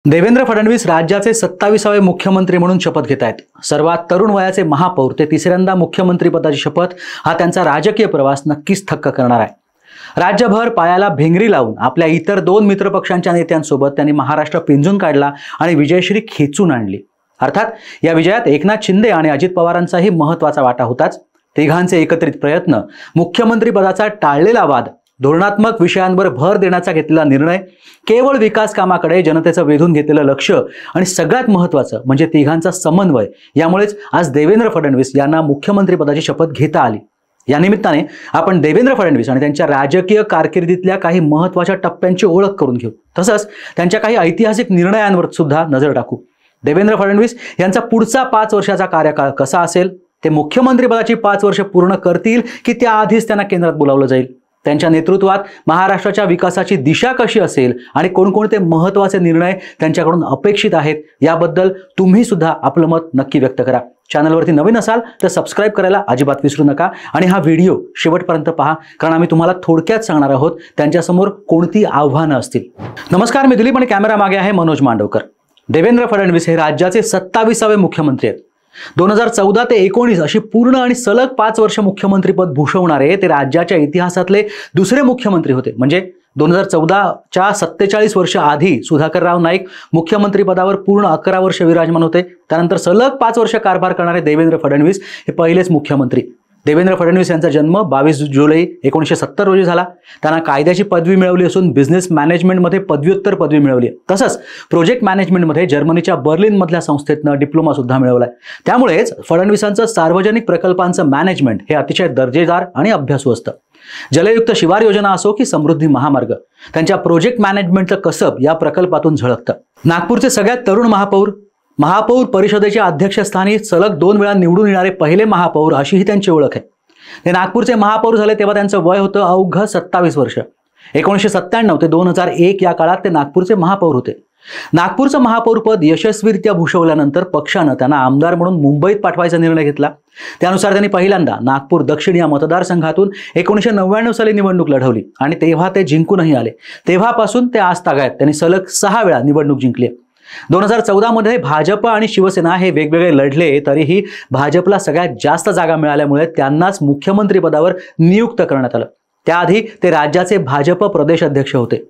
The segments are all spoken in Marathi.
देवेंद्र फडणवीस राज्याचे 27वे मुख्यमंत्री म्हणून शपथ घेत आहेत। सर्वात तरुण वयाचे महापौर ते तिसऱ्यांदा मुख्यमंत्रीपदाची शपथ हा त्यांचा राजकीय प्रवास नक्कीच थक्क करणार आहे। राज्यभर पायाला भिंगरी लावून आपल्या इतर दोन मित्रपक्षांच्या नेत्यांसोबत त्यांनी महाराष्ट्र पिंजून काढला आणि विजयश्री खेचून आणली। अर्थात या विजयात एकनाथ शिंदे आणि अजित पवारांचाही महत्त्वाचा वाटा होताच। तिघांचे एकत्रित प्रयत्न, मुख्यमंत्रीपदाचा टाळलेला वाद, धोरणात्मक विषयांवर भर देण्याचा घेतलेला निर्णय, केवळ विकास कामाकडे जनतेचं वेधून घेतलेलं लक्ष आणि सगळ्यात महत्त्वाचं म्हणजे तिघांचा समन्वय, यामुळेच आज देवेंद्र फडणवीस यांना मुख्यमंत्रीपदाची शपथ घेता आली। या निमित्ताने आपण देवेंद्र फडणवीस आणि त्यांच्या राजकीय कारकिर्दीतल्या काही महत्त्वाच्या टप्प्यांची ओळख करून घेऊ, तसंच त्यांच्या काही ऐतिहासिक निर्णयांवर सुद्धा नजर टाकू। देवेंद्र फडणवीस यांचा पुढचा 5 वर्षाचा कार्यकाळ कसा असेल, ते मुख्यमंत्रीपदाची 5 वर्ष पूर्ण करतील की त्याआधीच त्यांना केंद्रात बोलावलं जाईल, त्यांच्या नेतृत्वात महाराष्ट्राच्या विकासाची दिशा कशी असेल आणि कोणकोणते महत्त्वाचे निर्णय त्यांच्याकडून अपेक्षित आहेत, याबद्दल तुम्ही सुद्धा आपलं मत नक्की व्यक्त करा। चॅनलवरती नवीन असाल तर सबस्क्राइब करायला अजिबात विसरू नका आणि हा व्हिडिओ शेवटपर्यंत पहा, कारण आम्ही तुम्हाला थोडक्यात सांगणार आहोत त्यांच्यासमोर कोणती आव्हानं असतील। नमस्कार, मी दिलीप आणि कॅमेरा मागे आहे मनोज मांडवकर। देवेंद्र फडणवीस हे राज्याचे 27वे मुख्यमंत्री आहेत। 2014 ते 19 अशी पूर्ण आणि सलग 5 वर्ष मुख्यमंत्रीपद भूषवणारे ते राज्याच्या इतिहासातले दुसरे मुख्यमंत्री होते। म्हणजे 2014च्या 47 वर्ष आधी सुधाकरराव नाईक मुख्यमंत्रीपदावर पूर्ण 11 वर्ष विराजमान होते। त्यानंतर सलग 5 वर्ष कारभार करणारे देवेंद्र फडणवीस हे पहिलेच मुख्यमंत्री। देवेंद्र फडणवीस यांचा जन्म 22 जुलै 1970 रोजी झाला। त्यांना कायद्याची पदवी मिळवली असून बिझनेस मॅनेजमेंटमध्ये पदव्युत्तर पदवी मिळवली, तसंच प्रोजेक्ट मॅनेजमेंटमध्ये जर्मनीच्या बर्लिन मधल्या संस्थेतनं डिप्लोमा सुद्धा मिळवलाय। त्यामुळेच फडणवीसांचं सार्वजनिक प्रकल्पांचं मॅनेजमेंट हे अतिशय दर्जेदार आणि अभ्यासू असतं। जलयुक्त शिवार योजना असो की समृद्धी महामार्ग, त्यांच्या प्रोजेक्ट मॅनेजमेंटचं कसब या प्रकल्पातून झळकतं। नागपूरचे सगळ्यात तरुण महापौर परिषदेच्या अध्यक्षस्थानी सलग 2 वेळा निवडून येणारे पहिले महापौर अशीही त्यांची ओळख आहे। ते नागपूरचे महापौर झाले तेव्हा त्यांचं वय होतं अवघं 27 वर्ष। 1997 ते 2001 या काळात ते नागपूरचे महापौर होते। नागपूरचं महापौरपद यशस्वीरित्या भूषवल्यानंतर पक्षानं त्यांना आमदार म्हणून मुंबईत पाठवायचा निर्णय घेतला। त्यानुसार त्यांनी पहिल्यांदा नागपूर दक्षिण या मतदारसंघातून 1999 साली निवडणूक लढवली आणि तेव्हा ते जिंकूनही आले। तेव्हापासून ते आजतागायत त्यांनी सलग 6 वेळा निवडणूक जिंकली। 2014 मध्ये भाजप आणि शिवसेना हे वेगवेगळे लढले, तरीही भाजपला सगळ्यात जास्त जागा मिळाल्यामुळे त्यांनाच मुख्यमंत्री पदावर नियुक्त करण्यात आलं। त्याआधी ते राज्याचे भाजप प्रदेश अध्यक्ष होते।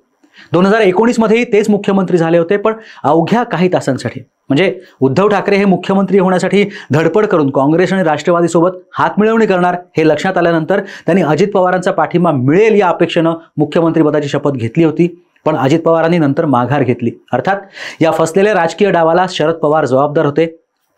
2019 मध्येही तेच मुख्यमंत्री झाले होते, पण अवघ्या काही तासांसाठी। म्हणजे उद्धव ठाकरे हे मुख्यमंत्री होण्यासाठी धडपड करून काँग्रेस आणि राष्ट्रवादीसोबत हातमिळवणी करणार हे लक्षात आल्यानंतर त्यांनी अजित पवारांचा पाठिंबा मिळेल या अपेक्षेनं मुख्यमंत्रीपदाची शपथ घेतली होती, पण अजित पवारांनी नंतर माघार घेतली। अर्थात या फसलेल्या राजकीय डावाला शरद पवार जबाबदार होते।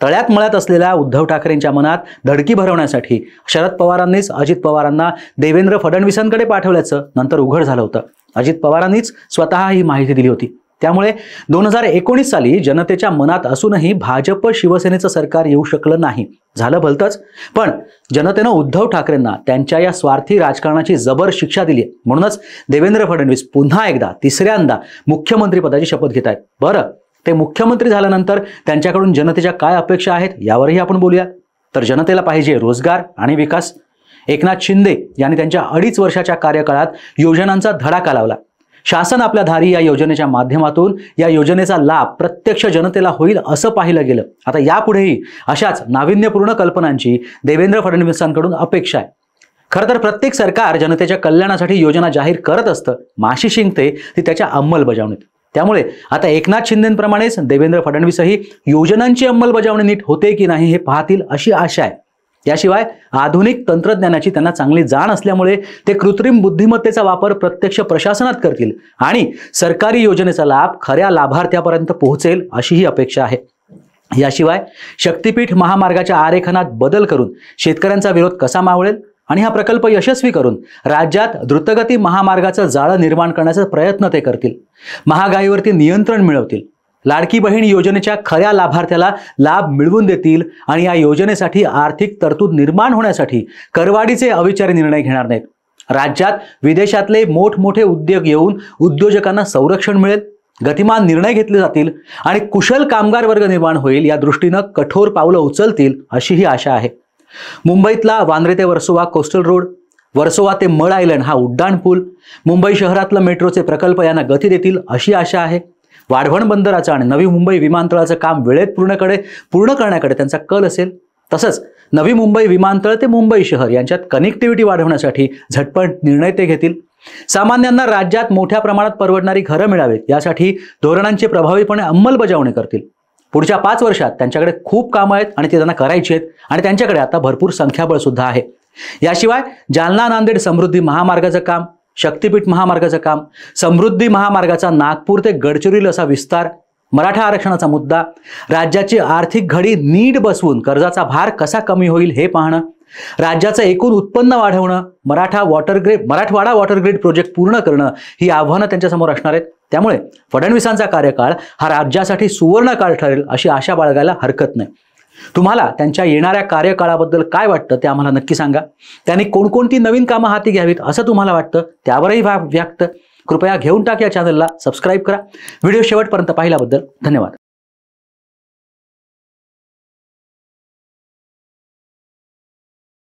तळ्यात मळ्यात असलेल्या उद्धव ठाकरेंच्या मनात धडकी भरवण्यासाठी शरद पवारांनीच अजित पवारांना देवेंद्र फडणवीसांकडे पाठवल्याचं नंतर उघड झालं होतं। अजित पवारांनीच स्वतः ही माहिती दिली होती। त्यामुळे 2019 साली जनतेच्या मनात असूनही भाजप शिवसेनेचं सरकार येऊ शकलं नाही। झालं भलतंच, पण जनतेनं उद्धव ठाकरेंना त्यांच्या या स्वार्थी राजकारणाची जबर शिक्षा दिली। म्हणूनच देवेंद्र फडणवीस पुन्हा एकदा तिसऱ्यांदा मुख्यमंत्रीपदाची शपथ घेत आहेत। बरं, ते मुख्यमंत्री झाल्यानंतर त्यांच्याकडून जनतेच्या काय अपेक्षा आहेत यावरही आपण बोलूया। तर जनतेला पाहिजे रोजगार आणि विकास। एकनाथ शिंदे यांनी त्यांच्या 2.5 वर्षाच्या कार्यकाळात योजनांचा धडाका लावला। शासन आपल्या दारी या योजनेच्या माध्यमातून या योजनेचा लाभ प्रत्यक्ष जनतेला होईल असं पाहिलं गेलं। आता यापुढेही अशाच नाविन्यपूर्ण कल्पनांची देवेंद्र फडणवीसांकडून अपेक्षा आहे। खरं तर प्रत्येक सरकार जनतेच्या कल्याणासाठी योजना जाहीर करत असतं, माशी शिंकते ती त्याच्या अंमलबजावणीत। त्यामुळे आता एकनाथ शिंदेंप्रमाणेच देवेंद्र फडणवीसही योजनांची अंमलबजावणी नीट होते की नाही हे पाहतील अशी आशा आहे। याशिवाय आधुनिक तंत्रज्ञानाची त्यांना चांगली जाण असल्यामुळे ते कृत्रिम बुद्धिमत्तेचा वापर प्रत्यक्ष प्रशासनात करतील आणि सरकारी योजनेचा लाभ खऱ्या लाभार्थ्यापर्यंत पोहोचेल अशीही अपेक्षा आहे। याशिवाय शक्तीपीठ महामार्गाच्या आरेखनात बदल करून शेतकऱ्यांचा विरोध कसा मावळेल आणि हा प्रकल्प यशस्वी करून राज्यात द्रुतगती महामार्गाचं जाळं निर्माण करण्याचा प्रयत्न ते करतील। महागाईवरती नियंत्रण मिळवतील, लाडकी बहीण योजनेच्या खऱ्या लाभार्थ्याला लाभ मिळवून देतील आणि या योजनेसाठी आर्थिक तरतूद निर्माण होण्यासाठी करवाढीचे अविचारी निर्णय घेणार नाहीत। राज्यात विदेशातले मोठमोठे उद्योग येऊन उद्योजकांना संरक्षण मिळेल, गतिमान निर्णय घेतले जातील आणि कुशल कामगार वर्ग निर्माण होईल या दृष्टीनं कठोर पावलं उचलतील अशीही आशा आहे। मुंबईतला वांद्रे ते वर्सोवा कोस्टल रोड, वर्सोवा ते मड आयलंड हा उड्डाण पूल, मुंबई शहरातलं मेट्रोचे प्रकल्प यांना गती देतील अशी आशा आहे। वाढवण बंदराचं आणि नवी मुंबई विमानतळाचं काम वेळेत पूर्ण करण्याकडे त्यांचा कल असेल, तसंच नवी मुंबई विमानतळ ते मुंबई शहर यांच्यात कनेक्टिव्हिटी वाढवण्यासाठी झटपट निर्णय ते घेतील. सामान्यांना राज्यात मोठ्या प्रमाणात परवडणारी घरं मिळावीत यासाठी धोरणांची प्रभावीपणे अंमलबजावणी करतील. पुढच्या 5 वर्षात त्यांच्याकडे खूप कामं आहेत आणि ते त्यांना करायची आहेत आणि त्यांच्याकडे आता भरपूर संख्याबळ सुद्धा आहे. याशिवाय जालना नांदेड समृद्धी महामार्गाचं काम, शक्तीपीठ महामार्गाचं काम, समृद्धी महामार्गाचा नागपूर ते गडचिरोली असा विस्तार, मराठा आरक्षणाचा मुद्दा, राज्याची आर्थिक घडी नीट बसवून कर्जाचा भार कसा कमी होईल हे पाहणं, राज्याचं एकूण उत्पन्न वाढवणं, मराठवाडा वॉटर ग्रीड प्रोजेक्ट पूर्ण करणं ही आव्हानं त्यांच्यासमोर असणार आहेत. त्यामुळे फडणवीसांचा कार्यकाळ हा राज्यासाठी सुवर्ण काळ ठरेल अशी आशा बाळगायला हरकत नाही. तुम्हाला त्यांच्या येणाऱ्या कार्यकाळाबद्दल काय वाटतं ते आम्हाला नक्की सांगा. त्यांनी कोणकोणती नवीन कामं हाती घ्यावीत असं तुम्हाला वाटतं त्यावरही व्यक्त कृपया घेऊन टाक या चॅनलला सबस्क्राईब करा. व्हिडिओ शेवटपर्यंत पाहिल्याबद्दल धन्यवाद.